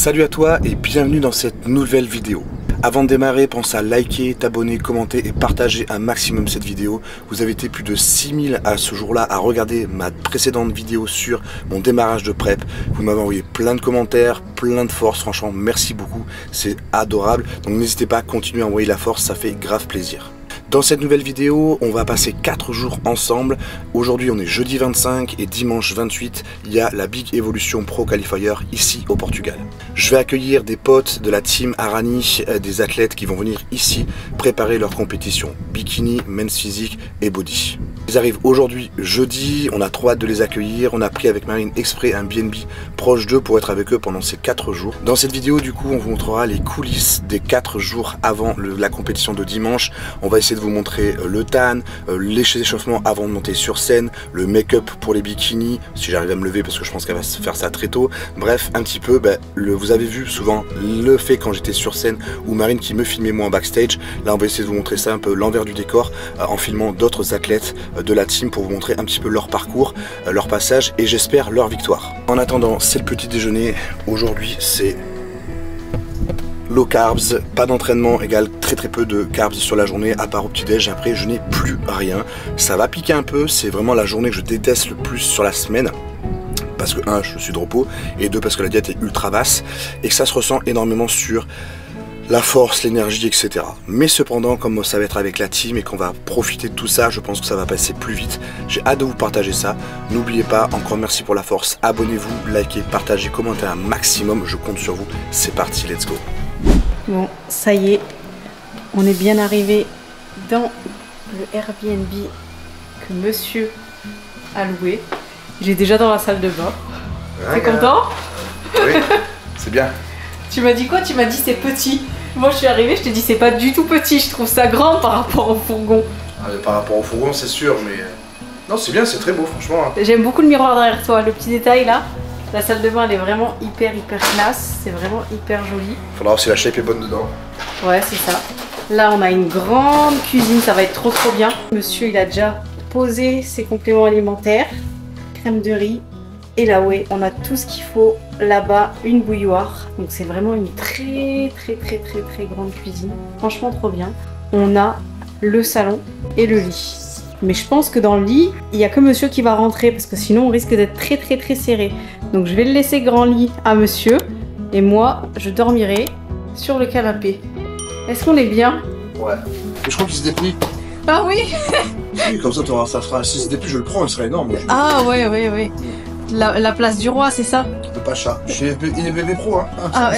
Salut à toi et bienvenue dans cette nouvelle vidéo. Avant de démarrer, pense à liker, t'abonner, commenter et partager un maximum cette vidéo. Vous avez été plus de 6000 à ce jour-là à regarder ma précédente vidéo sur mon démarrage de prep. Vous m'avez envoyé plein de commentaires, plein de force, franchement merci beaucoup, c'est adorable. Donc n'hésitez pas à continuer à envoyer la force, ça fait grave plaisir. Dans cette nouvelle vidéo, on va passer 4 jours ensemble. Aujourd'hui, on est jeudi 25 et dimanche 28, il y a la Big Evolution Pro Qualifier ici au Portugal. Je vais accueillir des potes de la team Arani, des athlètes qui vont venir ici préparer leur compétition bikini, men's physique et body. Ils arrivent aujourd'hui jeudi, on a trop hâte de les accueillir. On a pris avec Marine exprès un BNB proche d'eux pour être avec eux pendant ces 4 jours. Dans cette vidéo, du coup, on vous montrera les coulisses des 4 jours avant la compétition de dimanche. On va essayer de vous montrer le tan, les échauffements avant de monter sur scène, le make-up pour les bikinis, si j'arrive à me lever parce que je pense qu'elle va faire ça très tôt. Bref, un petit peu, vous avez vu souvent le fait quand j'étais sur scène ou Marine qui me filmait moi en backstage. Là, on va essayer de vous montrer ça un peu l'envers du décor en filmant d'autres athlètes de la team pour vous montrer un petit peu leur parcours, leur passage et j'espère leur victoire. En attendant, c'est le petit déjeuner. Aujourd'hui, c'est low carbs, pas d'entraînement égale très peu de carbs sur la journée à part au petit déj. Après, je n'ai plus rien. Ça va piquer un peu, c'est vraiment la journée que je déteste le plus sur la semaine. Parce que 1, je suis de repos et 2, parce que la diète est ultra basse et que ça se ressent énormément sur la force, l'énergie, etc. Mais cependant, comme ça va être avec la team et qu'on va profiter de tout ça, je pense que ça va passer plus vite. J'ai hâte de vous partager ça. N'oubliez pas, encore merci pour la force. Abonnez-vous, likez, partagez, commentez un maximum. Je compte sur vous. C'est parti, let's go. Bon, ça y est, on est bien arrivé dans le Airbnb que monsieur a loué. J'ai déjà dans la salle de bain. T'es content? Oui, c'est bien. Tu m'as dit quoi? Tu m'as dit c'est petit. Moi je suis arrivée, je t'ai dit c'est pas du tout petit, je trouve ça grand par rapport au fourgon. Ah, par rapport au fourgon c'est sûr, mais non c'est bien, c'est très beau franchement. J'aime beaucoup le miroir derrière toi, le petit détail là. La salle de bain elle est vraiment hyper classe, c'est vraiment hyper joli. Faudra voir si la shape est bonne dedans. Ouais c'est ça. Là on a une grande cuisine, ça va être trop bien. Monsieur il a déjà posé ses compléments alimentaires, crème de riz. Et là ouais, on a tout ce qu'il faut là-bas, une bouilloire. Donc c'est vraiment une très grande cuisine. Franchement trop bien. On a le salon et le lit. Mais je pense que dans le lit, il n'y a que monsieur qui va rentrer parce que sinon on risque d'être très serré. Donc je vais le laisser grand lit à monsieur et moi je dormirai sur le canapé. Est-ce qu'on est bien? Ouais. Mais je crois qu'il se déplie. Ah oui. Oui, comme ça, ça fera. Si se déplie, je le prends, il serait énorme. Ah ouais. La place du roi, c'est ça? Le Pacha. Il est bébé pro, hein. Ah,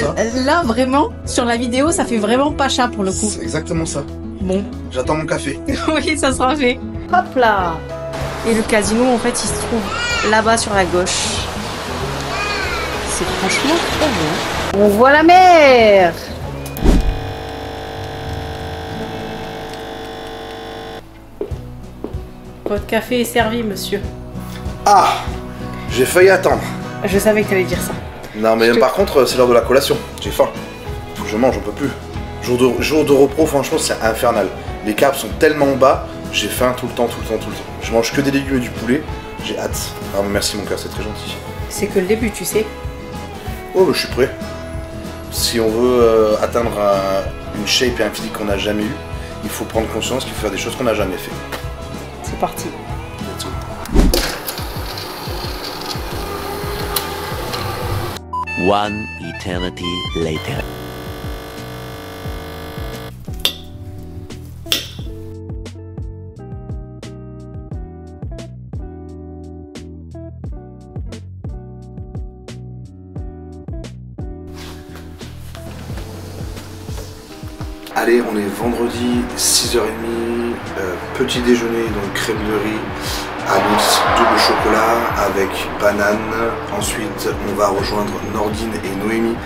là, vraiment, sur la vidéo, ça fait vraiment Pacha pour le coup. C'est exactement ça. Bon. J'attends mon café. Oui, ça sera fait. Hop là. Et le casino, en fait, il se trouve là-bas sur la gauche. C'est franchement trop bien. On voit la mer. Votre café est servi, monsieur. Ah! J'ai failli attendre. Je savais que tu allais dire ça. Non mais par contre c'est l'heure de la collation, j'ai faim. Faut que je mange, on peut plus. Jour de repos franchement c'est infernal. Les carbs sont tellement bas, j'ai faim tout le temps. Je mange que des légumes et du poulet, j'ai hâte. Ah merci mon cœur, c'est très gentil. C'est que le début tu sais. Oh je suis prêt. Si on veut atteindre une shape et un physique qu'on n'a jamais eu, il faut prendre conscience qu'il faut faire des choses qu'on n'a jamais fait. C'est parti. Let's go. One eternity later. Allez, on est vendredi, 6h30, petit déjeuner, donc crème de riz, Alex, double chocolat avec banane. Ensuite, on va rejoindre Nordine et Noémie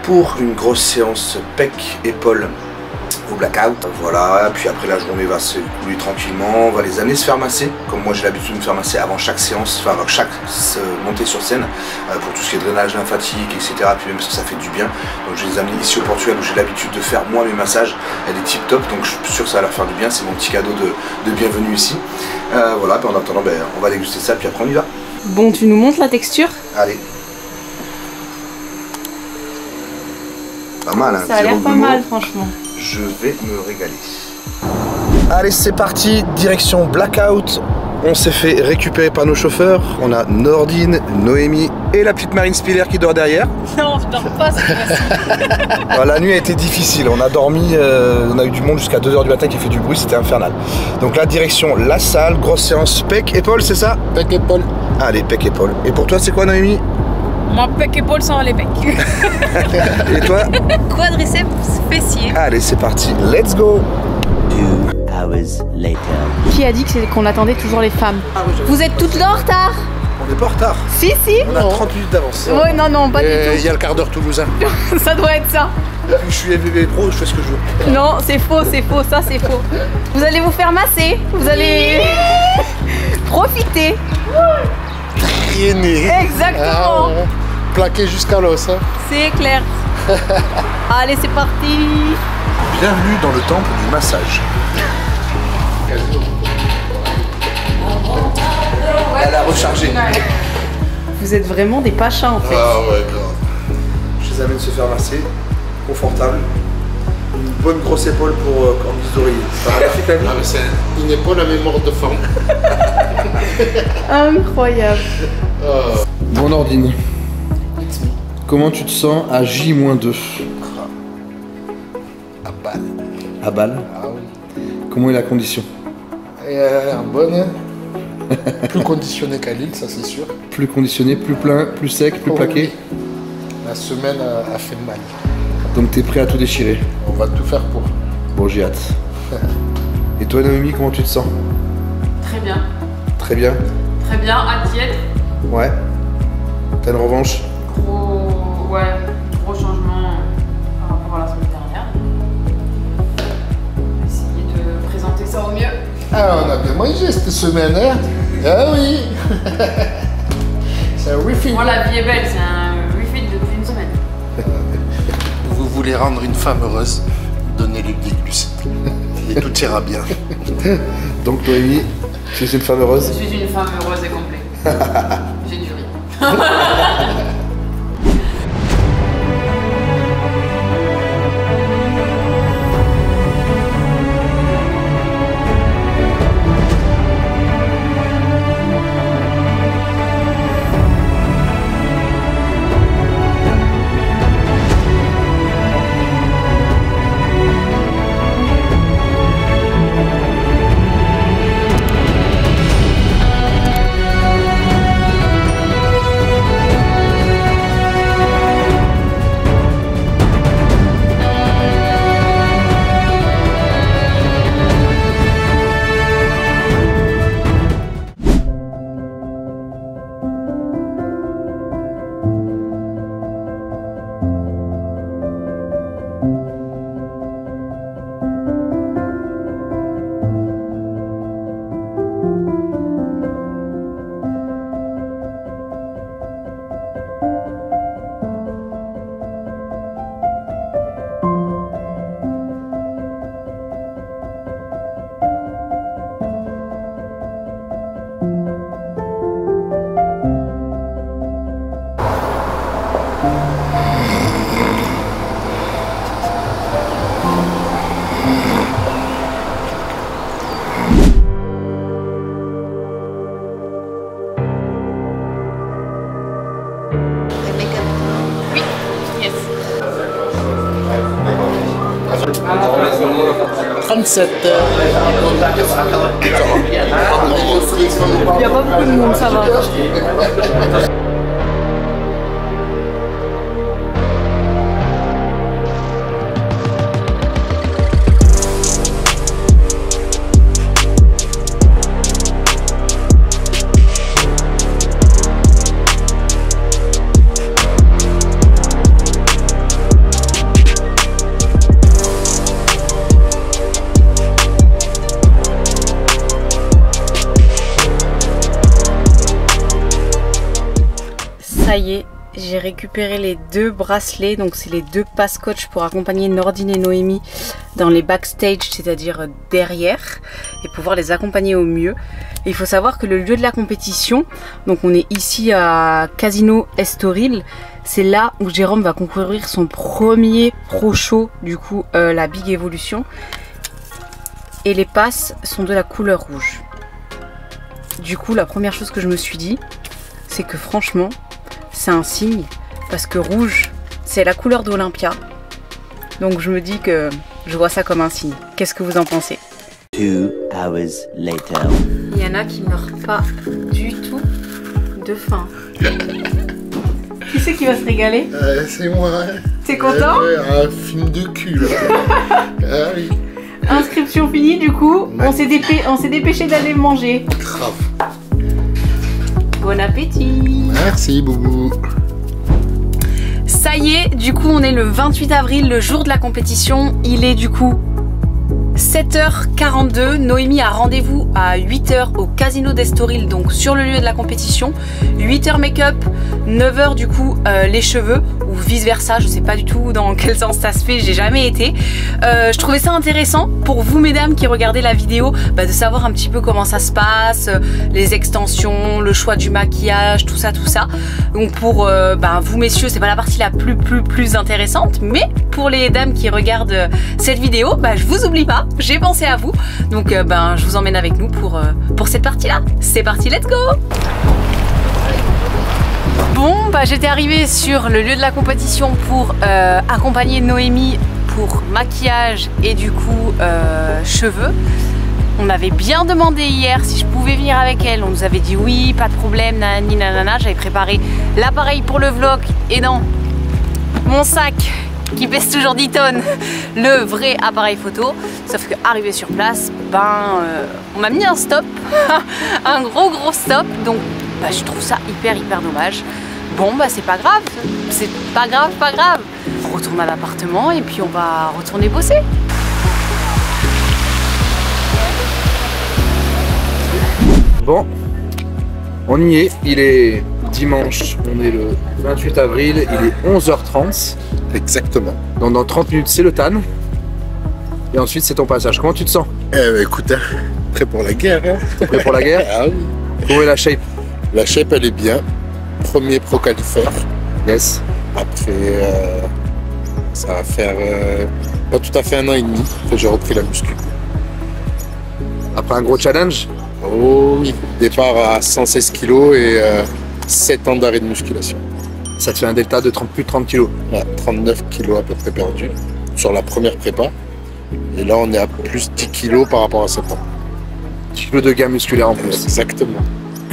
pour une grosse séance pec, épaules au blackout. Voilà, puis après la journée va se couler tranquillement. On va les amener se faire masser, comme moi j'ai l'habitude de me faire masser avant chaque séance, enfin avant chaque montée sur scène, pour tout ce qui est drainage lymphatique, etc. Puis même parce que ça fait du bien. Donc je les amène ici au Portugal où j'ai l'habitude de faire moi mes massages. Elle est tip top, donc je suis sûr que ça va leur faire du bien. C'est mon petit cadeau de bienvenue ici. Voilà, puis en attendant, on va déguster ça, puis après on y va. Bon, tu nous montres la texture? Allez. Pas mal, hein, ça a l'air zéro pas boulot. mal, franchement. Je vais me régaler. Allez, c'est parti, direction Blackout. On s'est fait récupérer par nos chauffeurs. On a Nordine, Noémie et la petite Marine Spiller qui dort derrière. Non, je dors pas cette fois-ci. Alors, la nuit a été difficile. On a dormi, on a eu du monde jusqu'à 2 h du matin qui a fait du bruit, c'était infernal. Donc là, direction la salle, grosse séance pec, épaule, c'est ça? Pec épaule. Allez, pec, épaule. Et pour toi, c'est quoi, Noémie? Moi, pec épaule sans les pecs. Et toi? Quadriceps fessier. Allez, c'est parti, let's go! 2 hours later. Qui a dit qu'on attendait toujours les femmes? Vous êtes toutes là en retard? On n'est pas en retard. Si, si. On a 30 minutes d'avance. Ouais, non, pas du Il y a le quart d'heure toulousain. tout. Ça doit être ça. Je suis FBB Pro, je fais ce que je veux. Non, c'est faux, ça c'est faux. Vous allez vous faire masser. Vous allez profiter. Traîné. Exactement. ouais. Plaqué jusqu'à l'os. Hein. C'est clair. Allez, c'est parti. Bienvenue dans le temple du massage. Elle a rechargé. Vous êtes vraiment des pachas en fait. Ah ouais, grave. Je les amène se faire masser, confortable. Une bonne grosse épaule pour en guise d'oreiller. Ça va fait ta vie? Ah, mais c'est une épaule à mémoire de forme. Incroyable. Bon Nordine, comment tu te sens à J-2? À balle. À balle. Ah oui. Comment est la condition? Bonne. Plus conditionné qu'à Lille, ça c'est sûr. Plus conditionné, plus plein, plus sec, plus Oh, plaqué. oui. La semaine a fait mal. Donc t'es prêt à tout déchirer? On va tout faire pour. Bon, j'ai hâte. Et toi Noémie, comment tu te sens? Très bien. Très bien. Très bien. Hâte d'y être. Ouais. T'as une revanche? Gros changement par rapport à la semaine dernière. On va essayer de présenter ça au mieux. Ah, on a bien mangé cette semaine, hein? Ah oui. C'est un refit. Moi, la vie est belle. C'est un refit depuis une semaine. Vous voulez rendre une femme heureuse? Donnez-lui des glucides. Et tout ira bien. Donc Noémie, tu es une femme heureuse? Je suis une femme heureuse et complète. J'ai du riz. Yes. 37. Il n'y a pas beaucoup de monde, ça va. Ça y est, j'ai récupéré les 2 bracelets, donc c'est les 2 passe-coach pour accompagner Nordine et Noémie dans les backstage, c'est-à-dire derrière, et pouvoir les accompagner au mieux. Et il faut savoir que le lieu de la compétition, donc on est ici à Casino Estoril, C'est là où Jérôme va concourir son premier pro show, du coup la Big Evolution. Et les passes sont de la couleur rouge. Du coup, la première chose que je me suis dit, c'est que franchement, c'est un signe, parce que rouge, c'est la couleur d'Olympia. Donc je me dis que je vois ça comme un signe. Qu'est-ce que vous en pensez? 2 hours later. Il y en a qui meurent pas du tout de faim. Qui c'est qui va se régaler? C'est moi. T'es content? Un film de cul là. Ah oui. Inscription finie du coup, on s'est dépêché d'aller manger. Grave. Bon appétit. Merci Boubou. Ça y est, du coup on est le 28 avril, le jour de la compétition. Il est du coup 7h42, Noémie a rendez-vous à 8h au Casino d'Estoril, donc sur le lieu de la compétition. 8h make-up, 9h du coup les cheveux, ou vice versa, je sais pas du tout dans quel sens ça se fait, j'ai jamais été. Je trouvais ça intéressant pour vous mesdames qui regardez la vidéo, de savoir un petit peu comment ça se passe, les extensions, le choix du maquillage, tout ça. Donc pour vous messieurs, c'est pas la partie la plus intéressante, mais pour les dames qui regardent cette vidéo, je vous oublie pas. J'ai pensé à vous, donc je vous emmène avec nous pour cette partie-là. C'est parti, let's go! Bon, j'étais arrivée sur le lieu de la compétition pour accompagner Noémie pour maquillage et du coup cheveux. On avait bien demandé hier si je pouvais venir avec elle. On nous avait dit oui, pas de problème, nanani nanana. J'avais préparé l'appareil pour le vlog et dans mon sac qui pèse toujours 10 tonnes, le vrai appareil photo. Sauf que arrivé sur place, on m'a mis un stop, un gros stop. Donc je trouve ça hyper dommage. Bon c'est pas grave, pas grave. On retourne à l'appartement et puis on va retourner bosser. Bon, on y est, il est dimanche, on est le 28 avril, il est 11h30. Exactement. Donc dans 30 minutes c'est le TAN. Et ensuite c'est ton passage. Comment tu te sens? Écoute, prêt pour la guerre. T'es prêt pour la guerre? Ah oui. Comment est la shape? La shape elle est bien. Premier pro qualifier. Yes. Après, ça va faire pas tout à fait 1 an et demi que j'ai repris la muscu. Après un gros challenge? Oh oui. Départ à 116 kg et 7 ans d'arrêt de musculation. Ça te fait un delta de plus de 30 kg. Ouais, 39 kg à peu près perdu sur la première prépa. Et là on est à plus 10 kg par rapport à 7 ans. 10 kg de gain musculaire en plus. Exactement.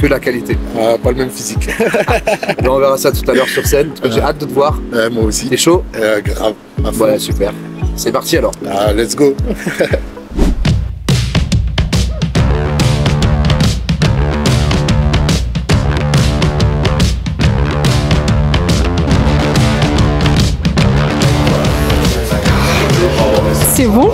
Que la qualité. Pas le même physique. Là, on verra ça tout à l'heure sur scène. J'ai hâte de te voir. Moi aussi. T'es chaud? Grave. Voilà, super. C'est parti alors. Let's go. C'est bon?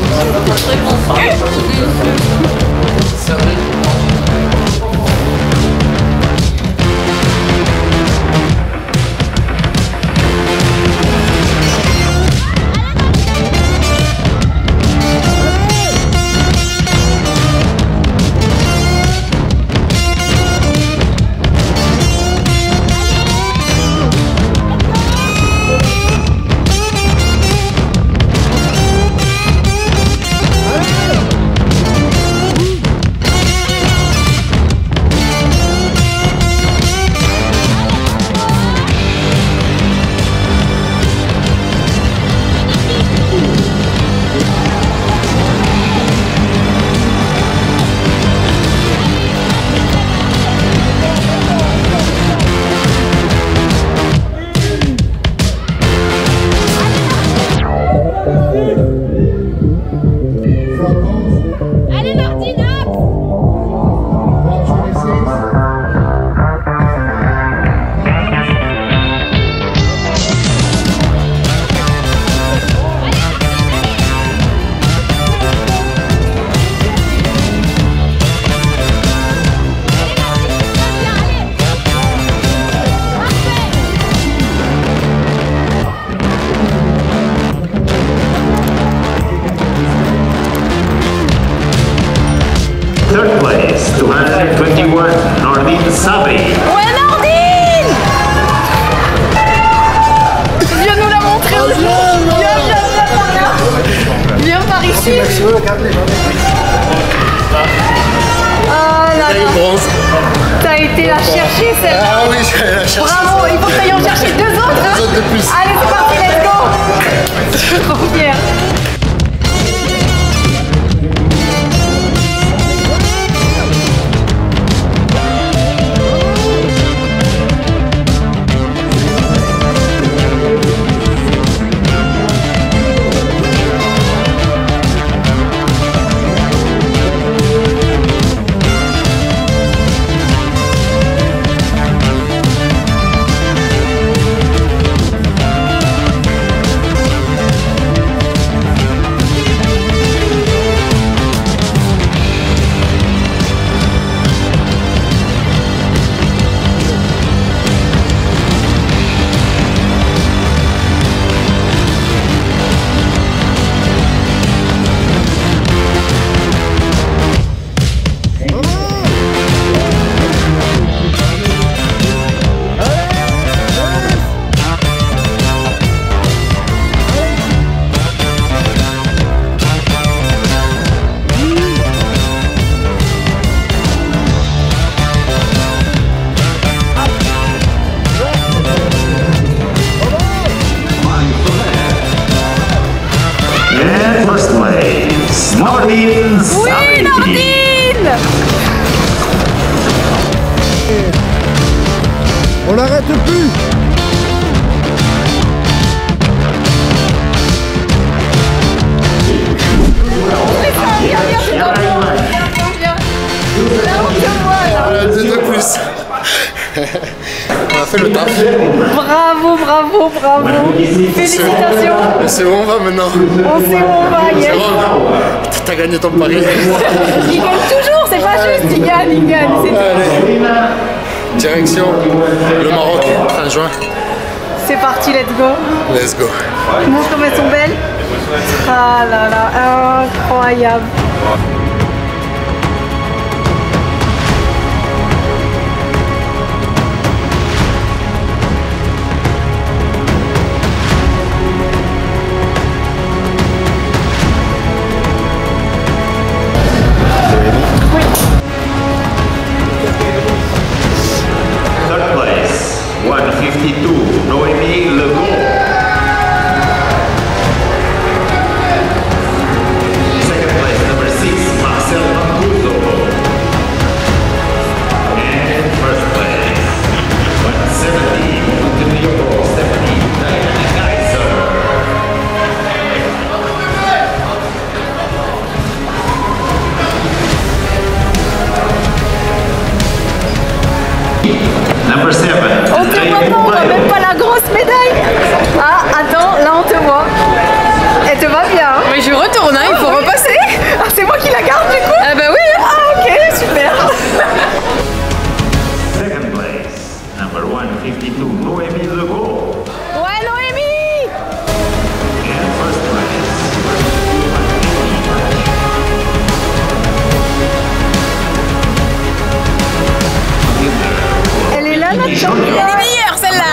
Third place, 221, Nordine Sabi. Ouais, Nordine! médaille bronze. T'as été la chercher celle-là. Ah oui, j'allais la chercher. Bravo, il faut que t'ailles en chercher 2 autres. Deux autres de plus. Allez, c'est parti, let's go. Je suis trop fière. And first place, Nordine Oui, Saviti. Nordine. On l'arrête plus. Deux de plus. On a fait le taf. Bravo, bravo, bravo. Félicitations. C'est où on va maintenant? On sait où on va, yes. T'as gagné ton pari. Il gagne toujours, c'est pas juste. Il gagne, c'est tout. Allez. Direction le Maroc, fin juin. C'est parti, let's go. Let's go. Montre comme elles sont belles. Ah là là, incroyable. Third place, 152, Noémie Legault. Second place, number 6, Marcel Mancuso. And first place, 170, Montenegro, Stephanie Diana Kaiser. Number 7. On te voit pas, on voit même pas la grosse médaille. Ah, attends, là on te voit. Elle te va bien. Hein. Mais je retourne, hein, il faut repasser. Ah, c'est moi qui la garde du coup. Ah bah oui. Ah, ok, super. Second place, number 152, Noémie Legault. Ouais, Noémie. And first place, Elle est là, notre championne. Elle est meilleure celle-là.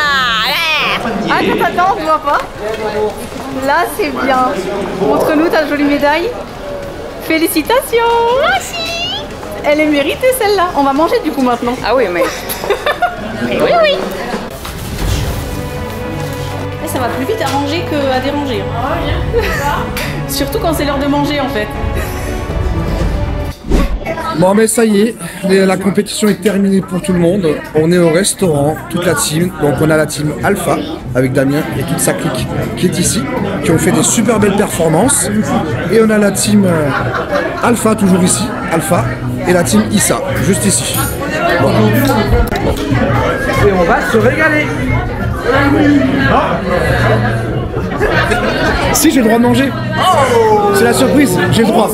Attends, on voit pas. Là, c'est bien. Montre-nous ta jolie médaille. Félicitations. Merci. Elle est méritée celle-là. On va manger du coup maintenant. Ah oui, mais... Oui. Ça va plus vite à manger qu'à déranger. Surtout quand c'est l'heure de manger en fait. Bon mais ça y est, la compétition est terminée pour tout le monde. On est au restaurant, toute la team. Donc on a la team Alpha avec Damien et toute sa clique qui est ici, qui ont fait des super belles performances. Et on a la team Alpha toujours ici, Alpha, et la team Issa, juste ici. Bon. Et on va se régaler. Si j'ai le droit de manger. C'est la surprise, j'ai le droit.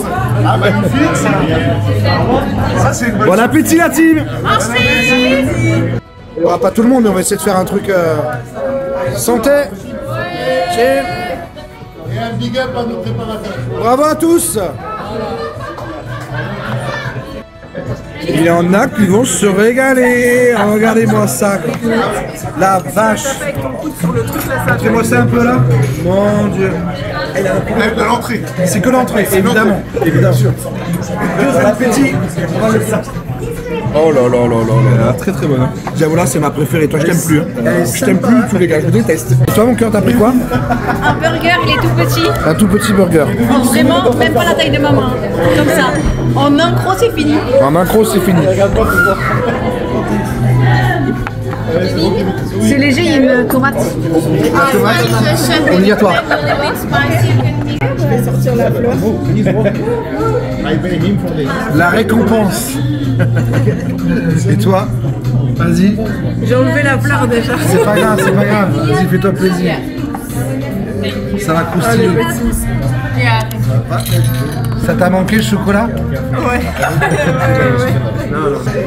Bon appétit la team. Il n'y aura pas tout le monde, mais on va essayer de faire un truc santé. Cheers. Et un big up à nos préparateurs. Bravo à tous. Il y en a qui vont se régaler. Regardez-moi ça. La vache. Montrez-moi ça un peu là. Mon Dieu. De l'entrée. C'est que l'entrée, évidemment. Évidemment. Bon appétit. On va le faire. Oh là là là là là, très très bonne. Hein. Diavola, c'est ma préférée. Toi, je t'aime plus. Hein. Je t'aime plus, tous les gars, je déteste. Et toi, mon cœur, t'as pris quoi? Un burger, il est tout petit. Un tout petit burger. Oh, vraiment, même pas la taille de ma main. Comme ça. En un croc, c'est fini. En macro, c'est fini. C'est léger, il y a une tomate. Obligatoire. Je vais sortir la fleur. La récompense. Et toi? Vas-y. J'ai enlevé la fleur déjà. C'est pas grave, c'est pas grave. Vas-y, fais-toi plaisir. Ça va croustiller. Ça t'a manqué le chocolat? Ouais.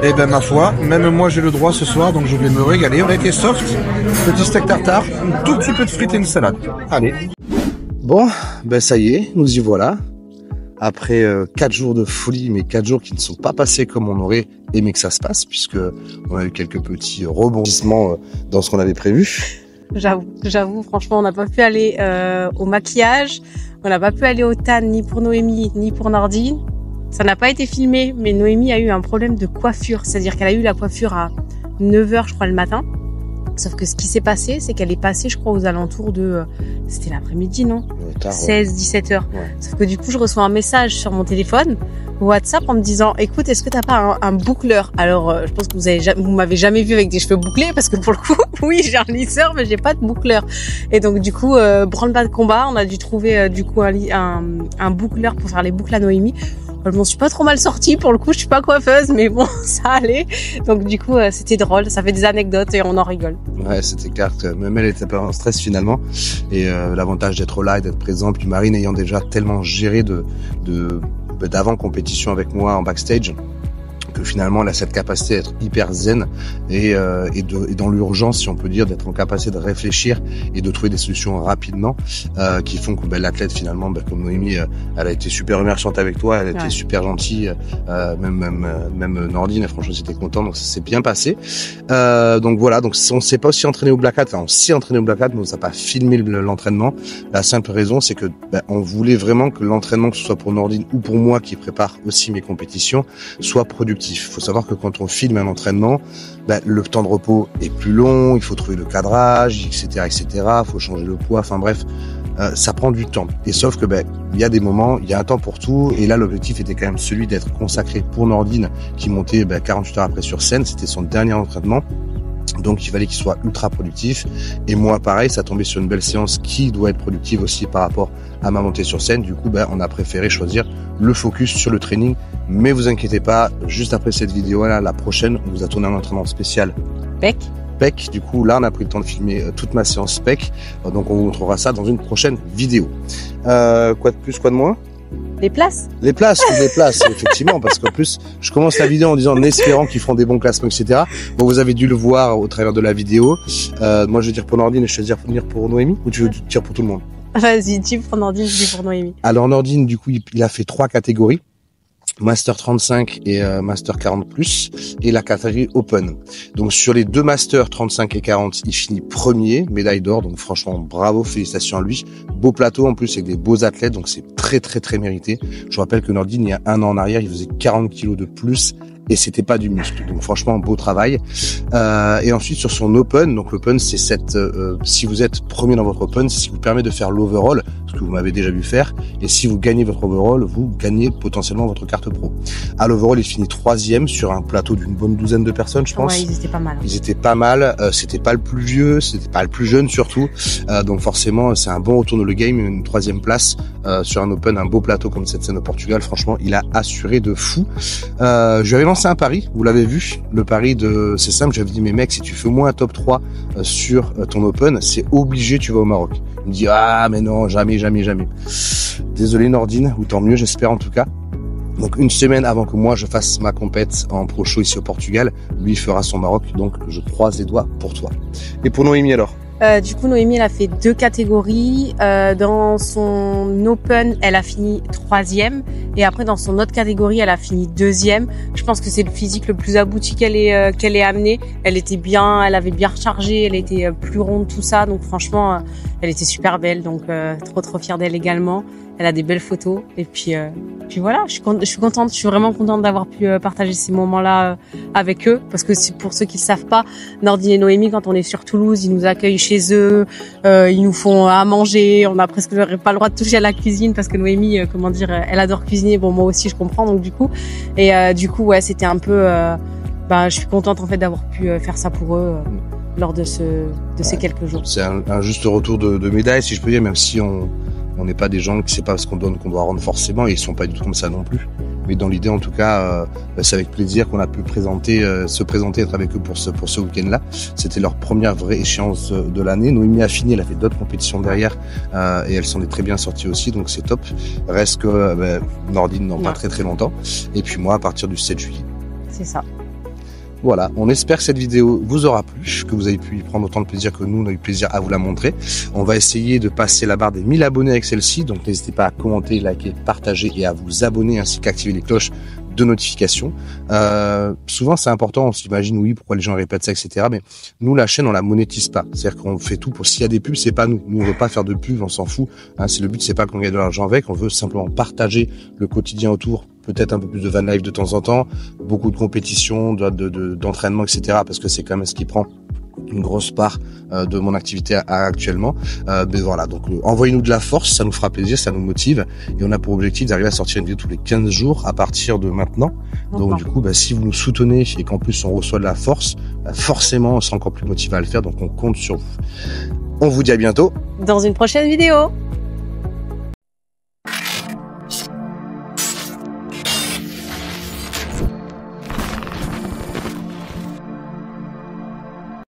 Eh ben ma foi, même moi j'ai le droit ce soir, donc je vais me régaler. On a été soft, petit steak tartare, un tout petit peu de frites et une salade. Allez. Bon, ben ça y est, nous y voilà. Après 4 jours de folie, mais 4 jours qui ne sont pas passés comme on aurait aimé que ça se passe, puisque on a eu quelques petits rebondissements dans ce qu'on avait prévu. J'avoue, franchement, on n'a pas pu aller au maquillage, on n'a pas pu aller au tan ni pour Noémie ni pour Nordine. Ça n'a pas été filmé, mais Noémie a eu un problème de coiffure, c'est-à-dire qu'elle a eu la coiffure à 9h, je crois, le matin. Sauf que ce qui s'est passé, c'est qu'elle est passée, je crois, aux alentours de... C'était l'après-midi, non? 16-17 heures. Ouais. Sauf que du coup, je reçois un message sur mon téléphone, WhatsApp, en me disant « Écoute, est-ce que t'as pas un boucleur ?» Alors, je pense que vous m'avez jamais vu avec des cheveux bouclés, parce que pour le coup, oui, j'ai un lisseur, mais j'ai pas de boucleur. Et donc, du coup, branle-bas de combat, on a dû trouver, du coup, un boucleur pour faire les boucles à Noémie. Je m'en suis pas trop mal sortie, pour le coup, je suis pas coiffeuse, mais bon, ça allait. Donc du coup, c'était drôle, ça fait des anecdotes et on en rigole. Ouais, c'était clair que même elle était pas en stress finalement. Et l'avantage d'être là et d'être présent, puis Marine ayant déjà tellement géré d'avant compétition avec moi en backstage, que finalement elle a cette capacité d'être hyper zen et dans l'urgence, si on peut dire, d'être en capacité de réfléchir et de trouver des solutions rapidement qui font que l'athlète finalement, comme Noémie, elle a été super remerciante avec toi, elle a été super gentille, même Nordine, franchement j'étais content, donc ça s'est bien passé. Donc voilà, donc on s'est pas aussi entraîné au Black Hat, enfin on s'est entraîné au Black Hat, mais on n'a pas filmé l'entraînement. La simple raison, c'est que on voulait vraiment que l'entraînement, que ce soit pour Nordine ou pour moi qui prépare aussi mes compétitions, soit productif. Il faut savoir que quand on filme un entraînement, le temps de repos est plus long, il faut trouver le cadrage, etc., etc. Il faut changer le poids, enfin bref, ça prend du temps. Et sauf que il y a des moments, il y a un temps pour tout. Et là, l'objectif était quand même celui d'être consacré pour Nordine, qui montait 48 heures après sur scène. C'était son dernier entraînement. Donc il fallait qu'il soit ultra productif, et moi pareil, ça tombait sur une belle séance qui doit être productive aussi par rapport à ma montée sur scène. Du coup on a préféré choisir le focus sur le training, mais vous inquiétez pas, juste après cette vidéo là, la prochaine, on vous a tourné un entraînement spécial PEC. Du coup là on a pris le temps de filmer toute ma séance PEC, donc on vous montrera ça dans une prochaine vidéo. Quoi de plus, quoi de moins? Les places, effectivement, parce qu'en plus, je commence la vidéo en disant, en espérant qu'ils feront des bons classements, etc. Bon, vous avez dû le voir au travers de la vidéo. Moi, je vais dire pour Nordine et je vais dire pour Noémie, ou tu veux dire pour tout le monde? Vas-y, dis pour Nordine, je dis pour Noémie. Alors, Nordine, du coup, il a fait 3 catégories. Master 35 et Master 40+, et la catégorie Open. Donc sur les 2 Masters 35 et 40, il finit premier, médaille d'or, donc franchement bravo, félicitations à lui. Beau plateau en plus avec des beaux athlètes, donc c'est très très très mérité. Je rappelle que Nordine, il y a 1 an en arrière, il faisait 40 kilos de plus, et c'était pas du muscle. Donc franchement, beau travail. Et ensuite sur son Open, donc l'Open c'est si vous êtes premier dans votre Open, c'est ce qui vous permet de faire l'overall, ce que vous m'avez déjà vu faire, et si vous gagnez votre overall, vous gagnez potentiellement votre carte pro. À l'overall, il finit 3e sur un plateau d'une bonne douzaine de personnes, je pense. Ouais, ils étaient pas mal. Ils étaient pas mal, c'était pas le plus vieux, c'était pas le plus jeune surtout, donc forcément c'est un bon retour dans le game, une 3e place sur un Open, un beau plateau comme cette scène au Portugal. Franchement, il a assuré de fou. Je lui avais lancé un pari, vous l'avez vu, le pari c'est simple, j'avais dit mais mec, si tu fais au moins un top 3 sur ton Open, c'est obligé, tu vas au Maroc. Il me dit ah mais non, jamais. Désolé Nordine, ou tant mieux, j'espère en tout cas. Donc une semaine avant que moi je fasse ma compète en pro show ici au Portugal, lui il fera son Maroc, donc je croise les doigts pour toi. Et pour Noémie alors? Du coup, Noémie, elle a fait 2 catégories. Dans son Open, elle a fini 3e. Et après, dans son autre catégorie, elle a fini 2e. Je pense que c'est le physique le plus abouti qu'elle ait amené. Elle était bien, elle avait bien rechargé, elle était plus ronde, tout ça. Donc franchement, elle était super belle. Donc trop fière d'elle également. Elle a des belles photos. Et puis voilà, je suis contente. Je suis vraiment contente d'avoir pu partager ces moments-là avec eux. Parce que pour ceux qui ne savent pas, Nordine et Noémie, quand on est sur Toulouse, ils nous accueillent chez eux. Ils nous font à manger. On a presque pas le droit de toucher à la cuisine parce que Noémie, elle adore cuisiner. Bon, moi aussi, je comprends. Donc du coup, ouais, c'était un peu. Je suis contente en fait d'avoir pu faire ça pour eux lors de ces quelques jours. C'est un juste retour de médaille, si je peux dire, même si on n'est pas des gens qui c'est pas ce qu'on donne qu'on doit rendre forcément, et ils sont pas du tout comme ça non plus. Mais dans l'idée, en tout cas, c'est avec plaisir qu'on a pu se présenter, être avec eux pour ce week-end-là. C'était leur première vraie échéance de l'année. Noémie a fini, elle a fait d'autres compétitions derrière, et elle s'en est très bien sortie aussi, donc c'est top. Reste que Nordine dans pas très très longtemps, et puis moi à partir du 7 juillet. C'est ça. Voilà, on espère que cette vidéo vous aura plu, que vous avez pu y prendre autant de plaisir que nous, on a eu plaisir à vous la montrer. On va essayer de passer la barre des 1000 abonnés avec celle-ci, donc n'hésitez pas à commenter, liker, partager et à vous abonner ainsi qu'activer les cloches de notification. Souvent c'est important, on s'imagine oui pourquoi les gens répètent ça, etc. Mais nous la chaîne on la monétise pas, c'est-à-dire qu'on fait tout pour s'il y a des pubs, c'est pas nous. Nous on veut pas faire de pubs, on s'en fout. C'est le but, c'est pas qu'on gagne de l'argent avec, on veut simplement partager le quotidien autour. Peut-être un peu plus de van life de temps en temps, beaucoup de compétitions, d'entraînement, etc. Parce que c'est quand même ce qui prend une grosse part de mon activité actuellement. Mais voilà, donc envoyez-nous de la force, ça nous fera plaisir, ça nous motive. Et on a pour objectif d'arriver à sortir une vidéo tous les 15 jours à partir de maintenant. Donc du coup, si vous nous soutenez et qu'en plus on reçoit de la force, forcément on sera encore plus motivé à le faire. Donc on compte sur vous. On vous dit à bientôt. Dans une prochaine vidéo.